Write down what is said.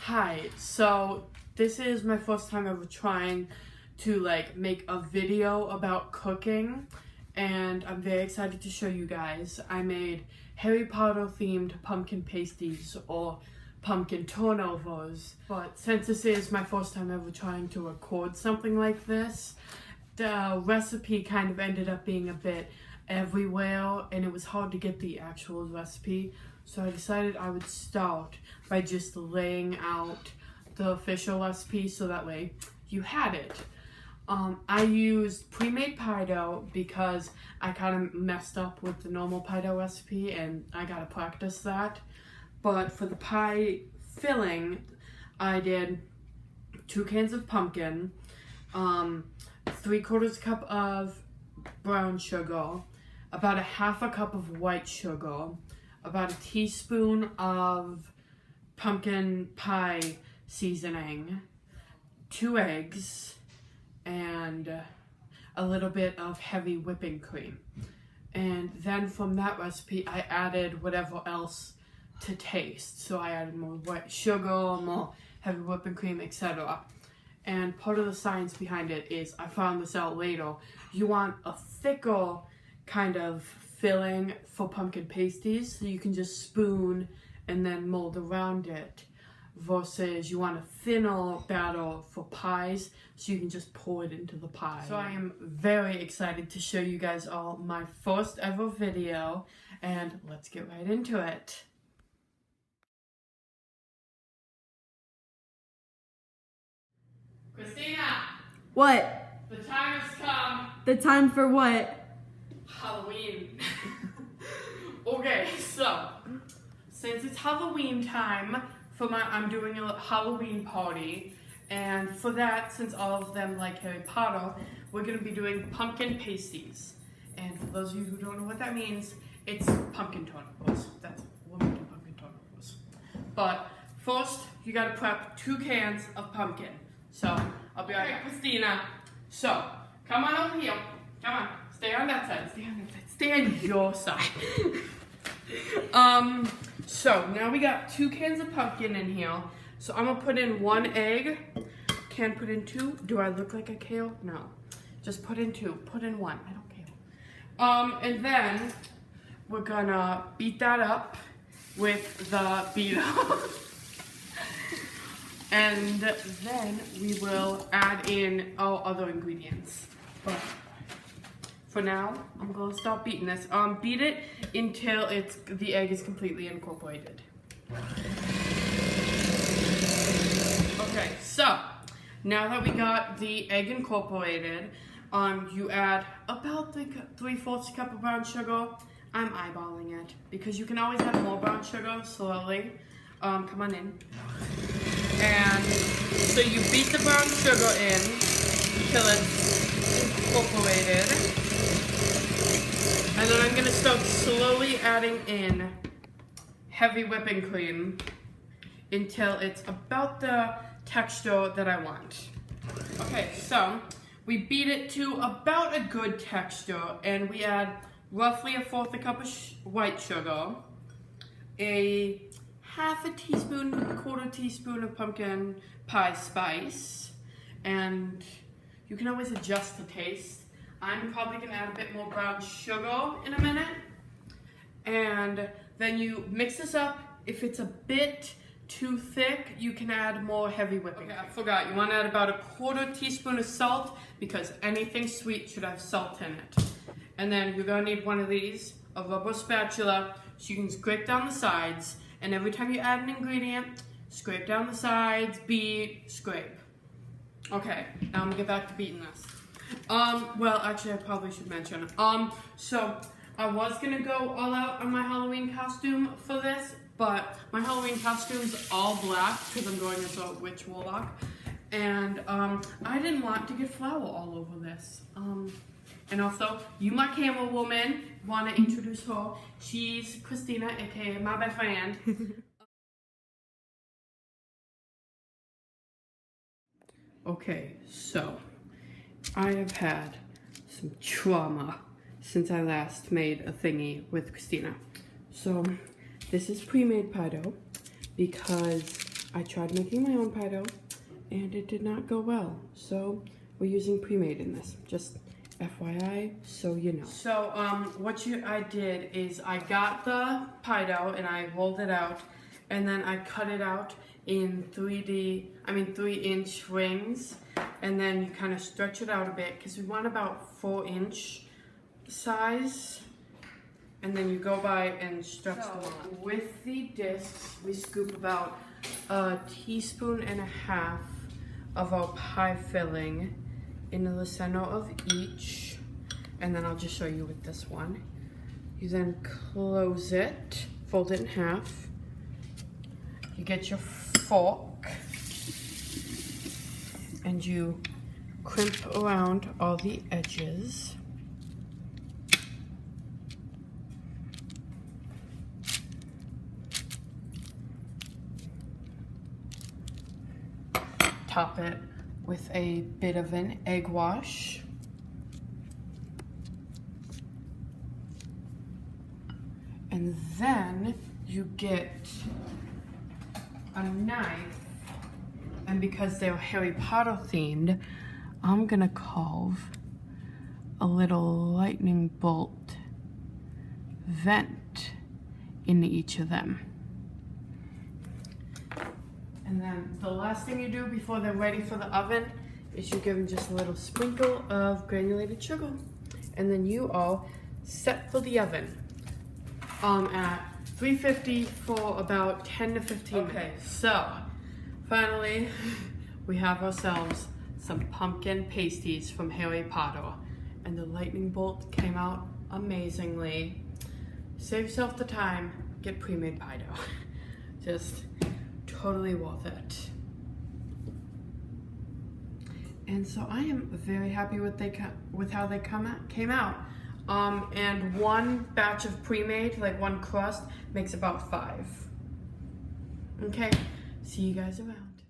Hi, so this is my first time ever trying to make a video about cooking, and I'm very excited to show you guys. I made Harry Potter themed pumpkin pasties or pumpkin turnovers, but since this is my first time ever trying to record something like this, the recipe kind of ended up being a bit everywhere and it was hard to get the actual recipe. So I decided I would start by just laying out the official recipe so that way you had it. I used pre-made pie dough because I kind of messed up with the normal pie dough recipe and I gotta practice that. But for the pie filling, I did 2 cans of pumpkin, 3/4 cup of brown sugar, about 1/2 cup of white sugar, about a teaspoon of pumpkin pie seasoning, 2 eggs, and a little bit of heavy whipping cream. And then from that recipe, I added whatever else to taste. So I added more white sugar, more heavy whipping cream, etc. And part of the science behind it is, I found this out later, you want a thicker kind of filling for pumpkin pasties, so you can just spoon and then mold around it, versus you want a thinner batter for pies, so you can just pour it into the pie. So I am very excited to show you guys all my first ever video, and let's get right into it. Christina! What? The time has come. The time for what? Halloween. Okay, so since it's Halloween time, I'm doing a Halloween party, and for that, since all of them like Harry Potter, we're gonna be doing pumpkin pasties. And for those of you who don't know what that means, it's pumpkin turnovers. We're making pumpkin turnovers. But first, you gotta prep 2 cans of pumpkin. So I'll be right back. Christina. So come on over here. Come on. Stay on that side. Stay on that side. Stay on your side. So now we got 2 cans of pumpkin in here. So I'm gonna put in 1 egg. Can put in 2. Do I look like a kale? No. Just put in 2. Put in 1. I don't care. And then we're gonna beat that up with the beater. And then we will add in our other ingredients. But for now, I'm gonna start beating this. Beat it until the egg is completely incorporated. Okay, so now that we got the egg incorporated, you add about 3/4 cup of brown sugar. I'm eyeballing it because you can always add more brown sugar slowly. Come on in. And so you beat the brown sugar in till it's incorporated. And then I'm gonna start slowly adding in heavy whipping cream until it's about the texture that I want. Okay, so we beat it to about a good texture, and we add roughly 1/4 cup of white sugar, a 1/2 teaspoon, 1/4 teaspoon of pumpkin pie spice, and you can always adjust the taste. I'm probably gonna add a bit more brown sugar in a minute, and then you mix this up. If it's a bit too thick, you can add more heavy whipping. Okay, I forgot, you wanna add about 1/4 teaspoon of salt, because anything sweet should have salt in it. And then you're gonna need one of these, a rubber spatula, so you can scrape down the sides. And every time you add an ingredient, scrape down the sides, beat, scrape. Okay, now I'm gonna get back to beating this. Well, actually, I probably should mention. So I was gonna go all out on my Halloween costume for this, but my Halloween costume's all black because I'm going as a witch warlock, and I didn't want to get flour all over this. And also, you, my camera woman, want to introduce her. She's Christina, aka my best friend. Okay, so I have had some trauma since I last made a thingy with Christina. So this is pre-made pie dough because I tried making my own pie dough and it did not go well. So we're using pre-made in this, just FYI, so you know. So I did is I got the pie dough and I rolled it out and then I cut it out in 3-inch rings, and then you kind of stretch it out a bit because we want about 4-inch size, and then you go by and stretch them on. With the discs, we scoop about 1.5 teaspoons of our pie filling into the center of each, and then I'll just show you with this one. You then close it, fold it in half. You get your fork and you crimp around all the edges. Top it with a bit of an egg wash. And then you get a knife, and because they're Harry Potter themed, I'm gonna carve a little lightning bolt vent into each of them. And then the last thing you do before they're ready for the oven is you give them just a little sprinkle of granulated sugar. And then you are set for the oven at 350 for about 10 to 15 minutes. Okay, so finally we have ourselves some pumpkin pasties from Harry Potter, and the lightning bolt came out amazingly. Save yourself the time, get pre-made pie dough. Just totally worth it. And so I am very happy with how they came out. And one batch of pre-made, like one crust, makes about 5. Okay, see you guys around.